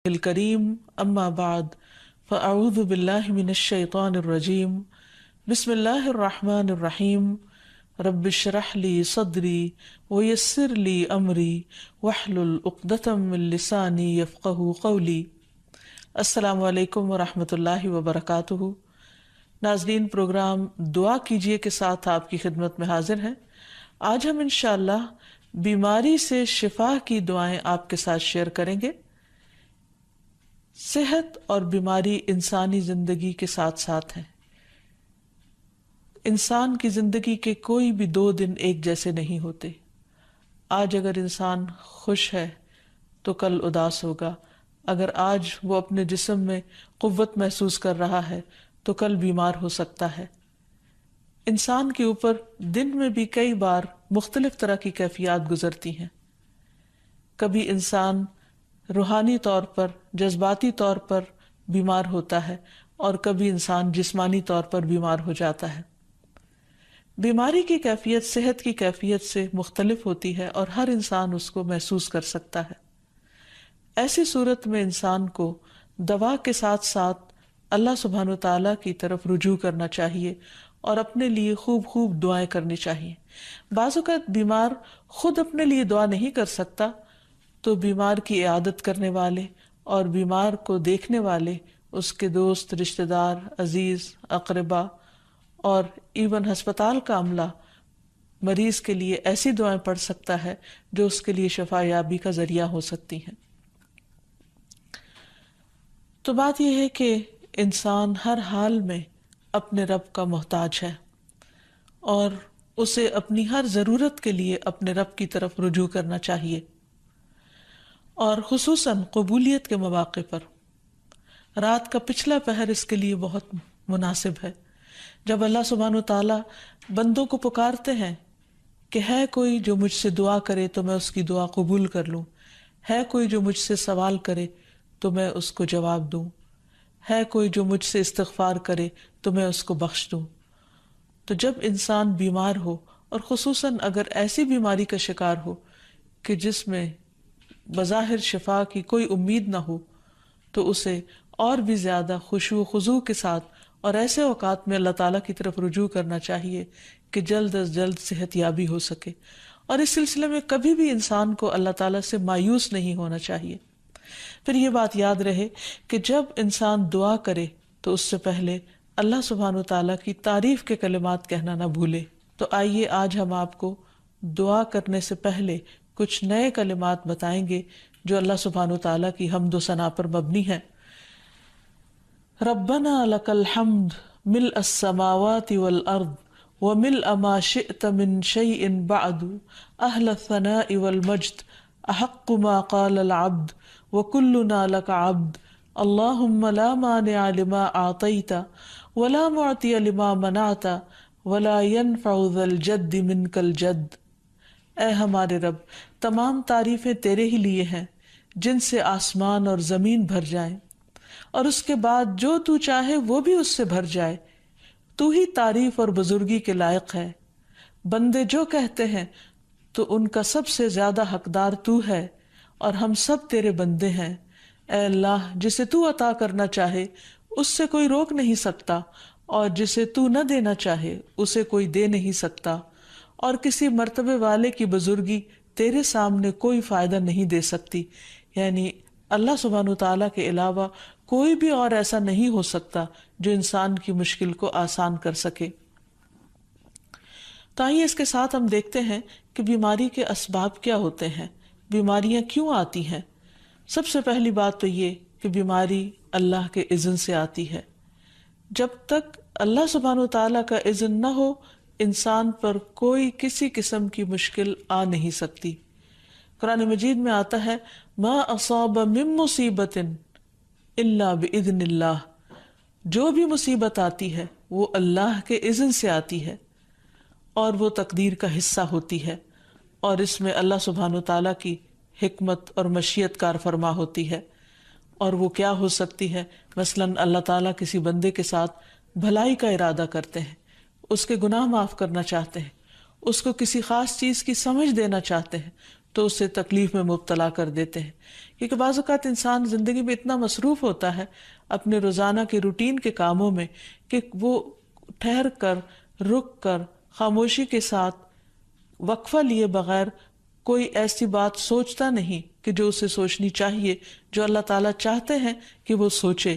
الکریم اما بعد فاعوذ باللہ من الشیطان الرجیم بسم اللہ الرحمن الرحیم رب اشرح لی صدری ویسر لی امری واحلل عقدۃ من لسانی یفقہوا قولی۔ السلام علیکم ورحمۃ اللہ وبرکاتہ۔ ناظرین، پروگرام دعا کیجئے کے ساتھ آپ کی خدمت میں حاضر ہیں۔ آج ہم انشاءاللہ بیماری سے شفا کی دعائیں آپ کے ساتھ شیئر کریں گے۔ صحت اور بیماری انسانی زندگی کے ساتھ ساتھ ہیں۔ انسان کی زندگی کے کوئی بھی 2 دن ایک جیسے نہیں ہوتے۔ آج اگر انسان خوش ہے تو کل اداس ہوگا، اگر آج وہ اپنے جسم میں قوت محسوس کر رہا ہے تو کل بیمار ہو سکتا ہے۔ انسان کے اوپر دن میں بھی کئی بار مختلف طرح کی کیفیات گزرتی ہیں۔ کبھی انسان روحانی طور پر، جذباتی طور پر بیمار ہوتا ہے اور کبھی انسان جسمانی طور پر بیمار ہو جاتا ہے۔ بیماری کی کیفیت صحت کی کیفیت سے مختلف ہوتی ہے اور ہر انسان اس کو محسوس کر سکتا ہے۔ ایسی صورت میں انسان کو دوا کے ساتھ ساتھ اللہ سبحانہ وتعالیٰ کی طرف رجوع کرنا چاہیے اور اپنے لیے خوب خوب دعائیں کرنی چاہیے۔ بعض اوقات بیمار خود اپنے لیے دعا نہیں کر سکتا تو بیمار کی عیادت کرنے والے اور بیمار کو دیکھنے والے، اس کے دوست، رشتہ دار، عزیز، اقربا اور ایون ہسپتال کا عملہ مریض کے لیے ایسی دعائیں پڑھ سکتا ہے جو اس کے لیے شفا یابی کا ذریعہ ہو سکتی ہیں۔ تو بات یہ ہے کہ انسان ہر حال میں اپنے رب کا محتاج ہے اور اسے اپنی ہر ضرورت کے لیے اپنے رب کی طرف رجوع کرنا چاہیے، اور خصوصاً قبولیت کے مواقع پر۔ رات کا پچھلا پہر اس کے لیے بہت مناسب ہے، جب اللہ سبحانہ وتعالیٰ بندوں کو پکارتے ہیں کہ ہے کوئی جو مجھ سے دعا کرے تو میں اس کی دعا قبول کر لوں، ہے کوئی جو مجھ سے سوال کرے تو میں اس کو جواب دوں، ہے کوئی جو مجھ سے استغفار کرے تو میں اس کو بخش دوں۔ تو جب انسان بیمار ہو، اور خصوصاً اگر ایسی بیماری کا شکار ہو کہ جس میں بظاہر شفا کی کوئی امید نہ ہو، تو اسے اور بھی زیادہ خشوع و خضوع کے ساتھ اور ایسے اوقات میں اللہ تعالیٰ کی طرف رجوع کرنا چاہیے کہ جلد از جلد صحت یابی ہو سکے۔ اور اس سلسلے میں کبھی بھی انسان کو اللہ تعالیٰ سے مایوس نہیں ہونا چاہیے۔ پھر یہ بات یاد رہے کہ جب انسان دعا کرے تو اس سے پہلے اللہ سبحانہ وتعالیٰ کی تعریف کے کلمات کہنا نہ بھولے۔ تو آئیے آج ہم آپ کو دعا کرنے سے پہلے کچھ نئے کلمات بتائیں گے جو اللہ سبحانہ وتعالیٰ کی حمد و ثنا پر مبنی ہیں۔ ربنا لک الحمد ملء السماوات والارض وملء ما شئت من شیء بعد اہل الثناء والمجد احق ما قال العبد وكلنا لك عبد اللهم لا مانع لما اعطيت ولا معطي لما منعت ولا ينفع ذا الجد منك الجد۔ اے ہمارے رب، تمام تعریفیں تیرے ہی لیے ہیں جن سے آسمان اور زمین بھر جائیں، اور اس کے بعد جو تو چاہے وہ بھی اس سے بھر جائے۔ تو ہی تعریف اور بزرگی کے لائق ہے۔ بندے جو کہتے ہیں تو ان کا سب سے زیادہ حقدار تو ہے، اور ہم سب تیرے بندے ہیں۔ اے اللہ، جسے تو عطا کرنا چاہے اس سے کوئی روک نہیں سکتا، اور جسے تو نہ دینا چاہے اسے کوئی دے نہیں سکتا، اور کسی مرتبے والے کی بزرگی تیرے سامنے کوئی فائدہ نہیں دے سکتی۔ یعنی اللہ سبحانہ وتعالیٰ کے علاوہ کوئی بھی اور ایسا نہیں ہو سکتا جو انسان کی مشکل کو آسان کر سکے۔ تو آئیے اس کے ساتھ ہم دیکھتے ہیں کہ بیماری کے اسباب کیا ہوتے ہیں، بیماریاں کیوں آتی ہیں۔ سب سے پہلی بات تو یہ کہ بیماری اللہ کے اذن سے آتی ہے۔ جب تک اللہ سبحانہ وتعالیٰ کا اذن نہ ہو، انسان پر کوئی کسی قسم کی مشکل آ نہیں سکتی۔ قرآن مجید میں آتا ہے ما اصاب من مصیبت الا باذن اللہ، جو بھی مصیبت آتی ہے وہ اللہ کے اذن سے آتی ہے اور وہ تقدیر کا حصہ ہوتی ہے، اور اس میں اللہ سبحانہ وتعالیٰ کی حکمت اور مشیت کار فرما ہوتی ہے۔ اور وہ کیا ہو سکتی ہے؟ مثلاً اللہ تعالیٰ کسی بندے کے ساتھ بھلائی کا ارادہ کرتے ہیں، اس کے گناہ معاف کرنا چاہتے ہیں، اس کو کسی خاص چیز کی سمجھ دینا چاہتے ہیں، تو اسے تکلیف میں مبتلا کر دیتے ہیں، کیونکہ بعض اوقات انسان زندگی میں اتنا مصروف ہوتا ہے اپنے روزانہ کے روٹین کے کاموں میں کہ وہ ٹھہر کر، رک کر، خاموشی کے ساتھ وقفہ لیے بغیر کوئی ایسی بات سوچتا نہیں کہ جو اسے سوچنی چاہیے، جو اللہ تعالیٰ چاہتے ہیں کہ وہ سوچے۔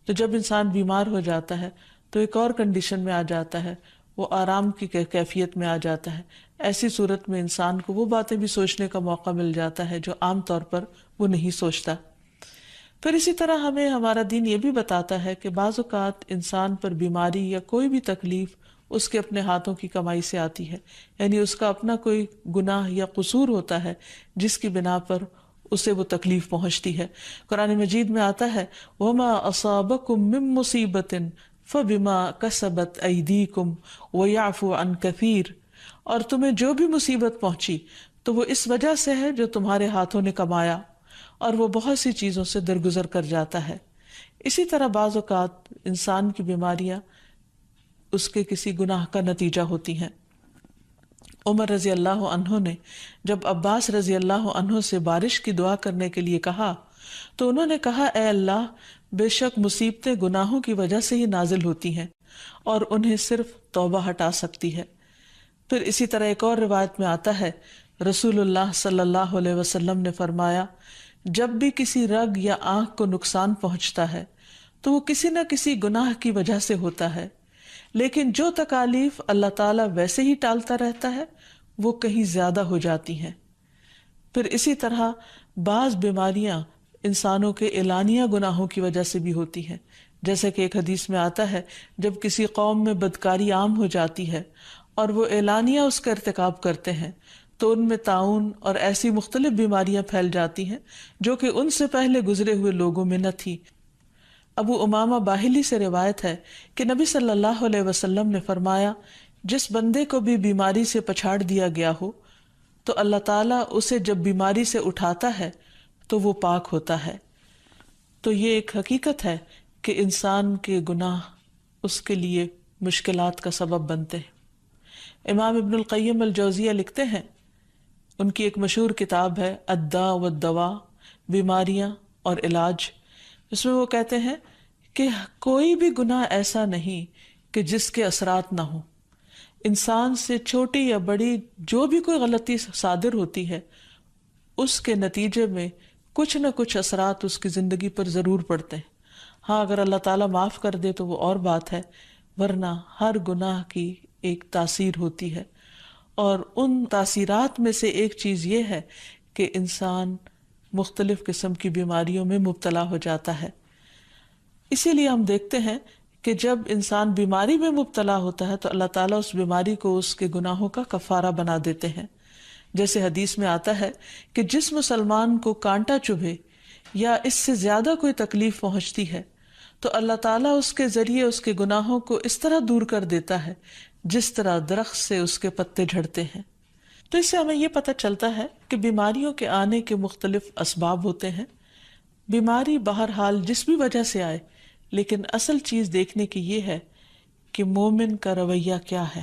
تو جب انسان بیمار ہو جاتا ہے تو ایک اور کنڈیشن میں آ جاتا ہے، وہ آرام کی کیفیت میں آ جاتا ہے۔ ایسی صورت میں انسان کو وہ باتیں بھی سوچنے کا موقع مل جاتا ہے جو عام طور پر وہ نہیں سوچتا۔ پھر اسی طرح ہمیں ہمارا دین یہ بھی بتاتا ہے کہ بعض اوقات انسان پر بیماری یا کوئی بھی تکلیف اس کے اپنے ہاتھوں کی کمائی سے آتی ہے، یعنی اس کا اپنا کوئی گناہ یا قصور ہوتا ہے جس کی بنا پر اسے وہ تکلیف پہنچتی ہے۔ قرآن مجید میں آتا ہے وَمَا أَصَابَكُم مِّن مُّصِيبَةٍ فَبِمَا كَسَبَتْ أَيْدِيكُمْ وَيَعْفُو عَن كَثِيرٍ، اور تمہیں جو بھی مصیبت پہنچی تو وہ اس وجہ سے ہے جو تمہارے ہاتھوں نے کمایا، اور وہ بہت سی چیزوں سے درگزر کر جاتا ہے۔ اسی طرح بعض اوقات انسان کی بیماریاں اس کے کسی گناہ کا نتیجہ ہوتی ہیں۔ عمر رضی اللہ عنہ نے جب عباس رضی اللہ عنہ سے بارش کی دعا کرنے کے لیے کہا تو انہوں نے کہا اے اللہ، بے شک مصیبتیں گناہوں کی وجہ سے ہی نازل ہوتی ہیں اور انہیں صرف توبہ ہٹا سکتی ہے۔ پھر اسی طرح ایک اور روایت میں آتا ہے رسول اللہ صلی اللہ علیہ وسلم نے فرمایا جب بھی کسی رگ یا آنکھ کو نقصان پہنچتا ہے تو وہ کسی نہ کسی گناہ کی وجہ سے ہوتا ہے، لیکن جو تکالیف اللہ تعالیٰ ویسے ہی ٹالتا رہتا ہے وہ کہیں زیادہ ہو جاتی ہیں۔ پھر اسی طرح بعض بیماریاں انسانوں کے اعلانیہ گناہوں کی وجہ سے بھی ہوتی ہیں، جیسے کہ ایک حدیث میں آتا ہے جب کسی قوم میں بدکاری عام ہو جاتی ہے اور وہ اعلانیہ اس کا ارتکاب کرتے ہیں تو ان میں طاعون اور ایسی مختلف بیماریاں پھیل جاتی ہیں جو کہ ان سے پہلے گزرے ہوئے لوگوں میں نہ تھی۔ ابو امامہ باہلی سے روایت ہے کہ نبی صلی اللہ علیہ وسلم نے فرمایا جس بندے کو بھی بیماری سے پچھاڑ دیا گیا ہو تو اللہ تعالیٰ اسے جب بیماری سے اٹھاتا ہے تو وہ پاک ہوتا ہے۔ تو یہ ایک حقیقت ہے کہ انسان کے گناہ اس کے لیے مشکلات کا سبب بنتے ہیں۔ امام ابن القیم الجوزیہ لکھتے ہیں، ان کی ایک مشہور کتاب ہے الداء والدواء، بیماریاں اور علاج، اس میں وہ کہتے ہیں کہ کوئی بھی گناہ ایسا نہیں کہ جس کے اثرات نہ ہوں۔ انسان سے چھوٹی یا بڑی جو بھی کوئی غلطی صادر ہوتی ہے اس کے نتیجے میں کچھ نہ کچھ اثرات اس کی زندگی پر ضرور پڑتے ہیں۔ ہاں اگر اللہ تعالیٰ معاف کر دے تو وہ اور بات ہے، ورنہ ہر گناہ کی ایک تاثیر ہوتی ہے، اور ان تاثیرات میں سے ایک چیز یہ ہے کہ انسان مختلف قسم کی بیماریوں میں مبتلا ہو جاتا ہے۔ اسی لیے ہم دیکھتے ہیں کہ جب انسان بیماری میں مبتلا ہوتا ہے تو اللہ تعالیٰ اس بیماری کو اس کے گناہوں کا کفارہ بنا دیتے ہیں۔ جیسے حدیث میں آتا ہے کہ جس مسلمان کو کانٹا چبھے یا اس سے زیادہ کوئی تکلیف پہنچتی ہے تو اللہ تعالیٰ اس کے ذریعے اس کے گناہوں کو اس طرح دور کر دیتا ہے جس طرح درخت سے اس کے پتے جھڑتے ہیں۔ تو اس سے ہمیں یہ پتہ چلتا ہے کہ بیماریوں کے آنے کے مختلف اسباب ہوتے ہیں۔ بیماری بہرحال جس بھی وجہ سے آئے، لیکن اصل چیز دیکھنے کی یہ ہے کہ مومن کا رویہ کیا ہے۔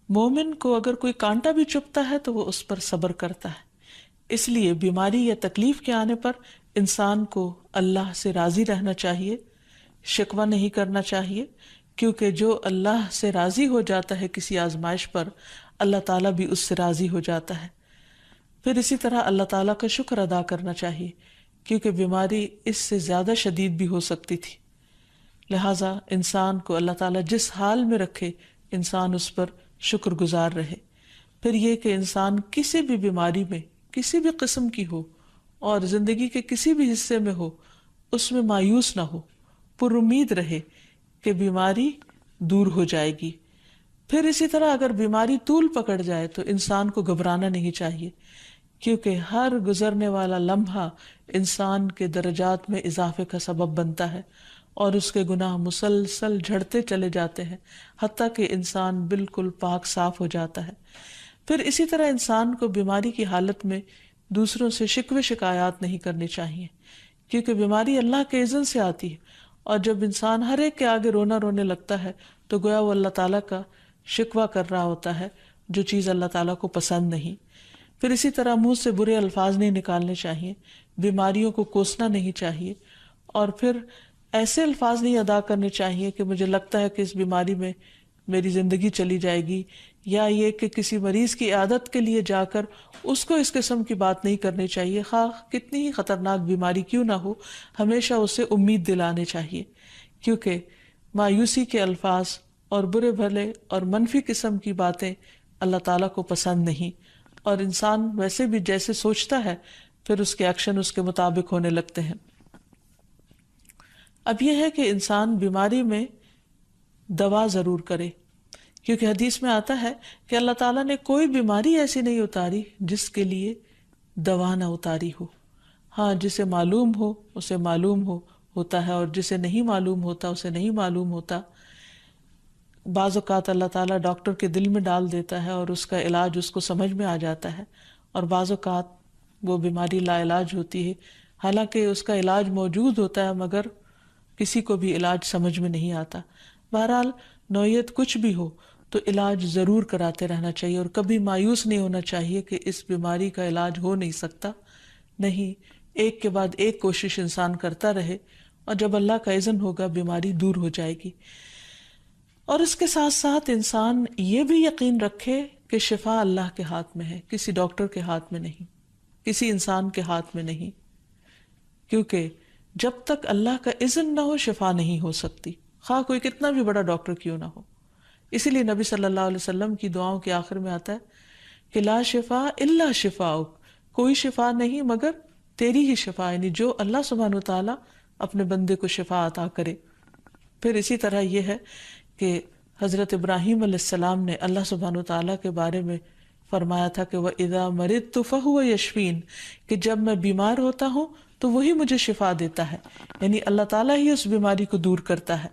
مومن کو اگر کوئی کانٹا بھی چبھتا ہے تو وہ اس پر صبر کرتا ہے۔ اس لیے بیماری یا تکلیف کے آنے پر انسان کو اللہ سے راضی رہنا چاہیے، شکوہ نہیں کرنا چاہیے، کیونکہ جو اللہ سے راضی ہو جاتا ہے کسی آزمائش پر، اللہ تعالیٰ بھی اس سے راضی ہو جاتا ہے۔ پھر اسی طرح اللہ تعالیٰ کا شکر ادا کرنا چاہیے، کیونکہ بیماری اس سے زیادہ شدید بھی ہو سکتی تھی۔ لہٰذا انسان کو اللہ تعالیٰ جس حال میں رکھے انسان اس پر شکر گزار رہے۔ پھر یہ کہ انسان کسی بھی بیماری میں کسی بھی قسم کی ہو اور زندگی کے کسی بھی حصے میں ہو، اس میں مایوس نہ ہو، پر امید رہے کہ بیماری دور ہو جائے گی۔ پھر اسی طرح اگر بیماری طول پکڑ جائے تو انسان کو گھبرانا نہیں چاہیے، کیونکہ ہر گزرنے والا لمحہ انسان کے درجات میں اضافے کا سبب بنتا ہے اور اس کے گناہ مسلسل جھڑتے چلے جاتے ہیں حتیٰ کہ انسان بالکل پاک صاف ہو جاتا ہے۔ پھر اسی طرح انسان کو بیماری کی حالت میں دوسروں سے شکوے شکایات نہیں کرنی چاہیے، کیونکہ بیماری اللہ کے اذن سے آتی ہے، اور جب انسان ہر ایک کے آگے رونے لگتا ہے تو گویا وہ اللہ تعالیٰ کا شکوہ کر رہا ہوتا ہے، جو چیز اللہ تعالیٰ کو پسند نہیں۔ پھر اسی طرح منہ سے برے الفاظ نہیں نکالنے چاہیے، بیماریوں کو کوسنا نہیں چاہیے، اور پھر ایسے الفاظ نہیں ادا کرنے چاہیے کہ مجھے لگتا ہے کہ اس بیماری میں میری زندگی چلی جائے گی، یا یہ کہ کسی مریض کی عیادت کے لیے جا کر اس کو اس قسم کی بات نہیں کرنی چاہیے، خواہ کتنی ہی خطرناک بیماری کیوں نہ ہو، ہمیشہ اسے امید دلانے چاہیے، کیونکہ مایوسی کے الفاظ اور برے بھلے اور منفی قسم کی باتیں اللہ تعالیٰ کو پسند نہیں، اور انسان ویسے بھی جیسے سوچتا ہے پھر اس کے ایکشن اس کے مطابق ہونے لگتے ہیں۔ اب یہ ہے کہ انسان بیماری میں دوا ضرور کرے، کیونکہ حدیث میں آتا ہے کہ اللہ تعالیٰ نے کوئی بیماری ایسی نہیں اتاری جس کے لیے دوا نہ اتاری ہو۔ ہاں، جسے معلوم ہو اسے معلوم ہوتا ہے، اور جسے نہیں معلوم ہوتا اسے نہیں معلوم ہوتا۔ بعض اوقات اللہ تعالیٰ ڈاکٹر کے دل میں ڈال دیتا ہے اور اس کا علاج اس کو سمجھ میں آ جاتا ہے، اور بعض اوقات وہ بیماری لا علاج ہوتی ہے، حالانکہ اس کا علاج موجود ہوتا ہے مگر کسی کو بھی علاج سمجھ میں نہیں آتا۔ بہرحال نوعیت کچھ بھی ہو تو علاج ضرور کراتے رہنا چاہیے، اور کبھی مایوس نہیں ہونا چاہیے کہ اس بیماری کا علاج ہو نہیں سکتا، نہیں، ایک کے بعد ایک کوشش انسان کرتا رہے، اور جب اللہ کا اذن ہوگا بیماری دور ہو جائے گی۔ اور اس کے ساتھ ساتھ انسان یہ بھی یقین رکھے کہ شفا اللہ کے ہاتھ میں ہے، کسی ڈاکٹر کے ہاتھ میں نہیں، کسی انسان کے ہاتھ میں نہیں، کیونکہ جب تک اللہ کا اذن نہ ہو شفا نہیں ہو سکتی، خواہ کوئی کتنا بھی بڑا ڈاکٹر کیوں نہ ہو۔ اسی لیے نبی صلی اللہ علیہ وسلم کی دعاؤں کے آخر میں آتا ہے کہ لا شفا الا شفاؤک، کوئی شفا نہیں مگر تیری ہی شفا، یعنی جو اللہ سبحانہ وتعالیٰ اپنے بندے کو شفا عطا کرے۔ پھر اسی طرح یہ ہے کہ حضرت ابراہیم علیہ السلام نے اللہ سبحانہ وتعالیٰ کے بارے میں فرمایا تھا کہ وَإِذَا مَرِضْتُ فَهُوَ يَشْفِينِ، کہ جب میں بیمار ہوتا ہوں تو وہی مجھے شفا دیتا ہے، یعنی اللہ تعالیٰ ہی اس بیماری کو دور کرتا ہے۔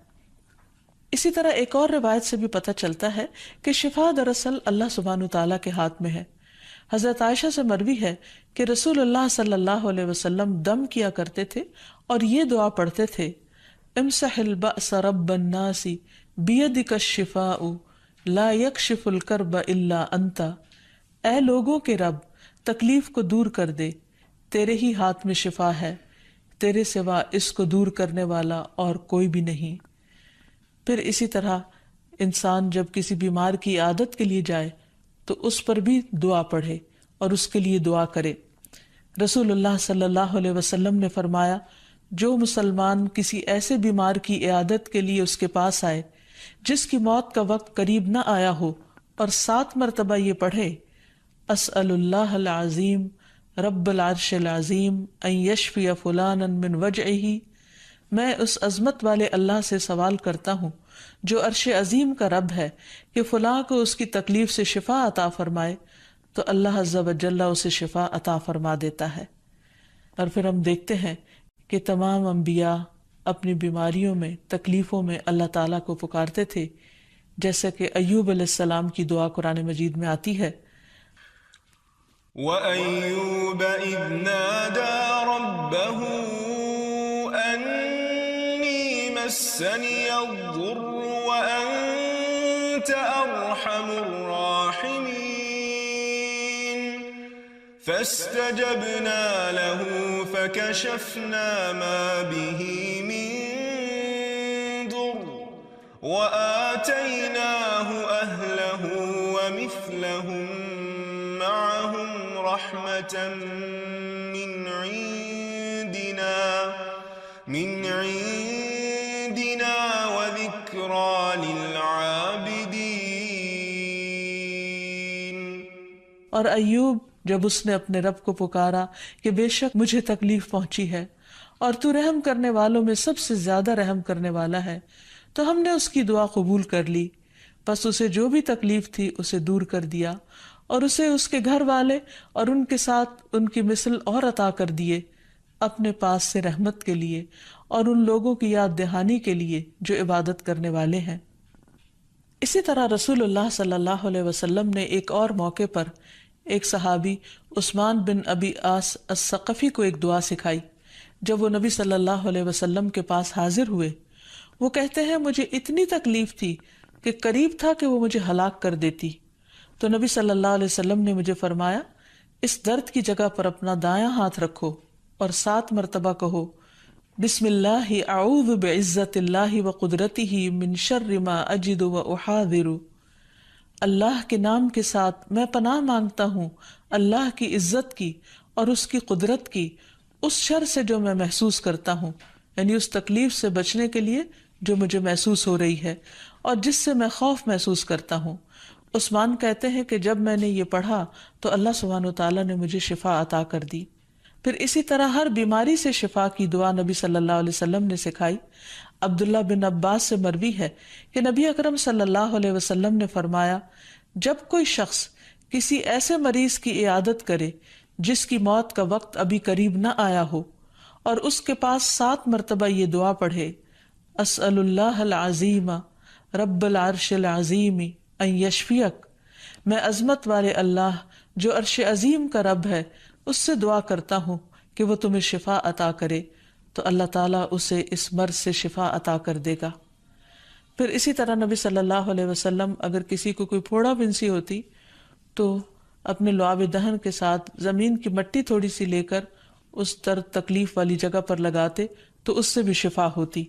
اسی طرح ایک اور روایت سے بھی پتہ چلتا ہے کہ شفا دراصل اللہ سبحانہ وتعالیٰ کے ہاتھ میں ہے۔ حضرت عائشہ سے مروی ہے کہ رسول اللہ صلی اللہ علیہ وسلم دم کیا کرتے تھے اور یہ دعا پڑھتے تھے، امسح البأس رب الناس بیدک الشفاء لا یکشف الکرب الا انت، اے لوگوں کے رب تکلیف کو دور کر دے، تیرے ہی ہاتھ میں شفا ہے، تیرے سوا اس کو دور کرنے والا اور کوئی بھی نہیں۔ پھر اسی طرح انسان جب کسی بیمار کی عیادت کے لیے جائے تو اس پر بھی دعا پڑھے اور اس کے لیے دعا کرے۔ رسول اللہ صلی اللہ علیہ وسلم نے فرمایا، جو مسلمان کسی ایسے بیمار کی عیادت کے لیے اس کے پاس آئے جس کی موت کا وقت قریب نہ آیا ہو اور 7 مرتبہ یہ پڑھے، اسأل اللہ العظیم رب العرش العظیم ان یشفی فلانا من وجعہ، میں اس عظمت والے اللہ سے سوال کرتا ہوں جو عرش عظیم کا رب ہے کہ فلاں کو اس کی تکلیف سے شفا عطا فرمائے، تو اللہ عز و جل اسے شفا عطا فرما دیتا ہے۔ اور پھر ہم دیکھتے ہیں کہ تمام انبیاء اپنی بیماریوں میں، تکلیفوں میں اللہ تعالیٰ کو پکارتے تھے، جیسا کہ ایوب علیہ السلام کی دعا قرآن مجید میں آتی ہے، وَأَيُّوبَ إِذْ نَادَى رَبَّهُ أَنِّي مَسَّنِيَ الضُّرُّ وَأَنْتَ أَرْحَمُ الرَّاحِمِينَ فَاسْتَجَبْنَا لَهُ فَكَشَفْنَا مَا بِهِ مِنْ ضُرٍّ وَآتَيْنَاهُ أَهْلَهُ وَمِثْلَهُمْ مَعَهُمْ رَحْمَةً مِنْ عِنْدِنَا وَذِكْرَى لِلْعَابِدِينَ۔ اور ایوب جب اس نے اپنے رب کو پکارا کہ بے شک مجھے تکلیف پہنچی ہے اور تو رحم کرنے والوں میں سب سے زیادہ رحم کرنے والا ہے، تو ہم نے اس کی دعا قبول کر لی، بس اسے جو بھی تکلیف تھی اسے دور کر دیا، اور اسے اس کے گھر والے اور ان کے ساتھ ان کی مثل اور عطا کر دیے اپنے پاس سے رحمت کے لیے اور ان لوگوں کی یاد دہانی کے لیے جو عبادت کرنے والے ہیں۔ اسی طرح رسول اللہ صلی اللہ علیہ وسلم نے ایک اور موقع پر ایک صحابی عثمان بن ابی عاص الثقفی کو ایک دعا سکھائی۔ جب وہ نبی صلی اللہ علیہ وسلم کے پاس حاضر ہوئے، وہ کہتے ہیں مجھے اتنی تکلیف تھی کہ قریب تھا کہ وہ مجھے ہلاک کر دیتی، تو نبی صلی اللہ علیہ وسلم نے مجھے فرمایا اس درد کی جگہ پر اپنا دایاں ہاتھ رکھو اور 7 مرتبہ کہو بسم اللہ اعوذ بعزت اللہ وقدرتہ من شر ما اجد واحاذر، اللہ کے نام کے ساتھ میں پناہ مانگتا ہوں اللہ کی عزت کی اور اس کی قدرت کی اس شر سے جو میں محسوس کرتا ہوں، یعنی اس تکلیف سے بچنے کے لیے جو مجھے محسوس ہو رہی ہے اور جس سے میں خوف محسوس کرتا ہوں۔ عثمان کہتے ہیں کہ جب میں نے یہ پڑھا تو اللہ سبحانہ وتعالیٰ نے مجھے شفا عطا کر دی۔ پھر اسی طرح ہر بیماری سے شفا کی دعا نبی صلی اللہ علیہ وسلم نے سکھائی۔ عبداللہ بن عباس سے مروی ہے کہ نبی اکرم صلی اللہ علیہ وسلم نے فرمایا، جب کوئی شخص کسی ایسے مریض کی عیادت کرے جس کی موت کا وقت ابھی قریب نہ آیا ہو اور اس کے پاس 7 مرتبہ یہ دعا پڑھے، اسأل اللہ العظیم رب العرش العظیم ان یشفیک، میں عظمت والے اللہ جو عرش عظیم کا رب ہے اس سے دعا کرتا ہوں کہ وہ تمہیں شفا عطا کرے، تو اللہ تعالیٰ اسے اس مرض سے شفا عطا کر دے گا۔ پھر اسی طرح نبی صلی اللہ علیہ وسلم اگر کسی کو کوئی پھوڑا بنسی ہوتی تو اپنے لعاب دہن کے ساتھ زمین کی مٹی تھوڑی سی لے کر اس درد تکلیف والی جگہ پر لگاتے تو اس سے بھی شفا ہوتی۔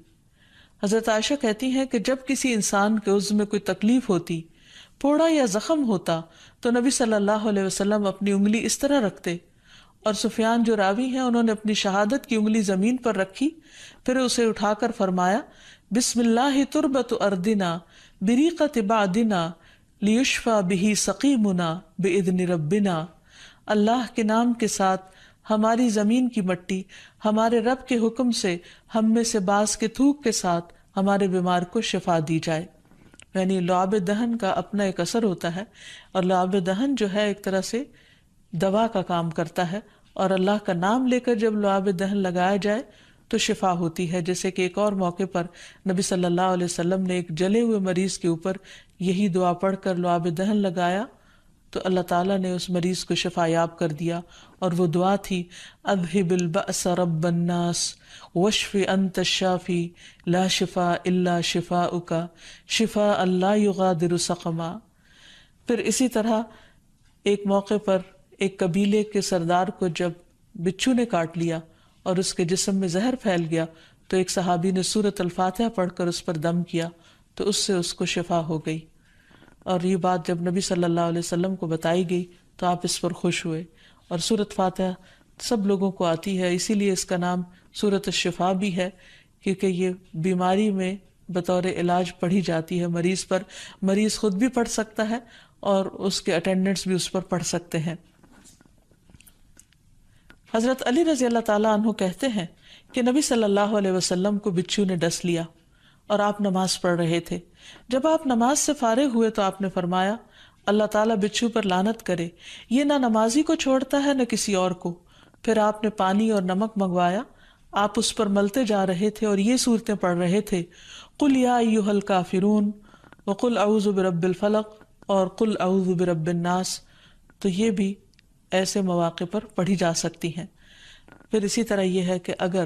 حضرت عائشہ کہتی ہیں کہ جب کسی انسان کے عضو میں کوئی تکلیف ہوتی، پھوڑا یا زخم ہوتا، تو نبی صلی اللہ علیہ وسلم اپنی انگلی اس طرح رکھتے، اور سفیان جو راوی ہیں انہوں نے اپنی شہادت کی انگلی زمین پر رکھی، پھر اسے اٹھا کر فرمایا بسم اللہ تربت اردنا بریقت بعدنا لیشفى به سقیمنا باذن ربنا، اللہ کے نام کے ساتھ ہماری زمین کی مٹی ہمارے رب کے حکم سے ہم میں سے بعض کے تھوک کے ساتھ ہمارے بیمار کو شفا دی جائے۔ یعنی لعاب دہن کا اپنا ایک اثر ہوتا ہے، اور لعاب دہن جو ہے ایک طرح سے دوا کا کام کرتا ہے، اور اللہ کا نام لے کر جب لعاب دہن لگایا جائے تو شفا ہوتی ہے۔ جیسے کہ ایک اور موقع پر نبی صلی اللہ علیہ وسلم نے ایک جلے ہوئے مریض کے اوپر یہی دعا پڑھ کر لعاب دہن لگایا تو اللہ تعالیٰ نے اس مریض کو شفا یاب کر دیا، اور وہ دعا تھی اذہب البأس رب الناس واشف انت الشافی لا شفاء الا شفاؤک شفاء لا یغادر سقما۔ پھر اسی طرح ایک موقع پر ایک قبیلے کے سردار کو جب بچھو نے کاٹ لیا اور اس کے جسم میں زہر پھیل گیا تو ایک صحابی نے سورۃ الفاتحہ پڑھ کر اس پر دم کیا تو اس سے اس کو شفا ہو گئی، اور یہ بات جب نبی صلی اللہ علیہ وسلم کو بتائی گئی تو آپ اس پر خوش ہوئے۔ اور سورۃ فاتحہ سب لوگوں کو آتی ہے، اسی لیے اس کا نام سورۃ الشفا بھی ہے، کیونکہ یہ بیماری میں بطور علاج پڑھی جاتی ہے مریض پر، مریض خود بھی پڑھ سکتا ہے اور اس کے اٹینڈنٹس بھی اس پر پڑھ سکتے ہیں۔ حضرت علی رضی اللہ تعالیٰ عنہ کہتے ہیں کہ نبی صلی اللہ علیہ وسلم کو بچھو نے ڈس لیا اور آپ نماز پڑھ رہے تھے۔ جب آپ نماز سے فارغ ہوئے تو آپ نے فرمایا اللہ تعالیٰ بچھو پر لعنت کرے، یہ نہ نمازی کو چھوڑتا ہے نہ کسی اور کو۔ پھر آپ نے پانی اور نمک منگوایا، آپ اس پر ملتے جا رہے تھے اور یہ صورتیں پڑھ رہے تھے قل یا ایھا الکافرون وقل اعوذ برب الفلق اور قل اعوذ برب الناس، تو یہ بھی ایسے مواقع پر پڑھی جا سکتی ہیں۔ پھر اسی طرح یہ ہے کہ اگر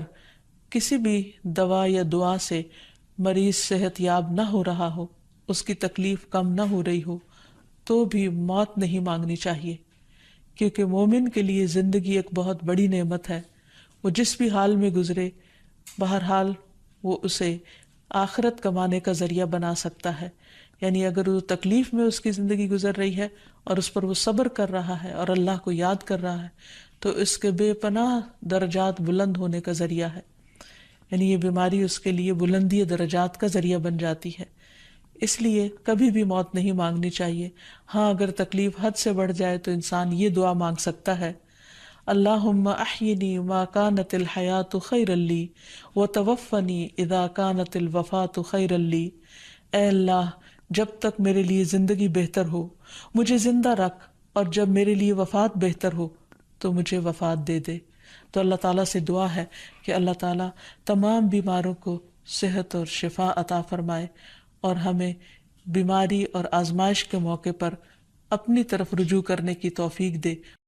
کسی بھی دوا یا دعا سے مریض صحت یاب نہ ہو رہا ہو، اس کی تکلیف کم نہ ہو رہی ہو، تو بھی موت نہیں مانگنی چاہیے، کیونکہ مومن کے لیے زندگی ایک بہت بڑی نعمت ہے۔ وہ جس بھی حال میں گزرے، بہرحال وہ اسے آخرت کمانے کا ذریعہ بنا سکتا ہے۔ یعنی اگر وہ تکلیف میں اس کی زندگی گزر رہی ہے اور اس پر وہ صبر کر رہا ہے اور اللہ کو یاد کر رہا ہے تو اس کے بے پناہ درجات بلند ہونے کا ذریعہ ہے۔ یعنی یہ بیماری اس کے لیے بلندی درجات کا ذریعہ بن جاتی ہے۔ اس لیے کبھی بھی موت نہیں مانگنی چاہیے۔ ہاں اگر تکلیف حد سے بڑھ جائے تو انسان یہ دعا مانگ سکتا ہے اللہم احینی ما کانت الحیات خیرا لی وتوفنی اذا کانت الوفات خیرا لی، اے اللہ جب تک میرے لیے زندگی بہتر ہو مجھے زندہ رکھ، اور جب میرے لیے وفات بہتر ہو تو مجھے وفات دے دے۔ تو اللہ تعالیٰ سے دعا ہے کہ اللہ تعالیٰ تمام بیماروں کو صحت اور شفا عطا فرمائے، اور ہمیں بیماری اور آزمائش کے موقع پر اپنی طرف رجوع کرنے کی توفیق دے۔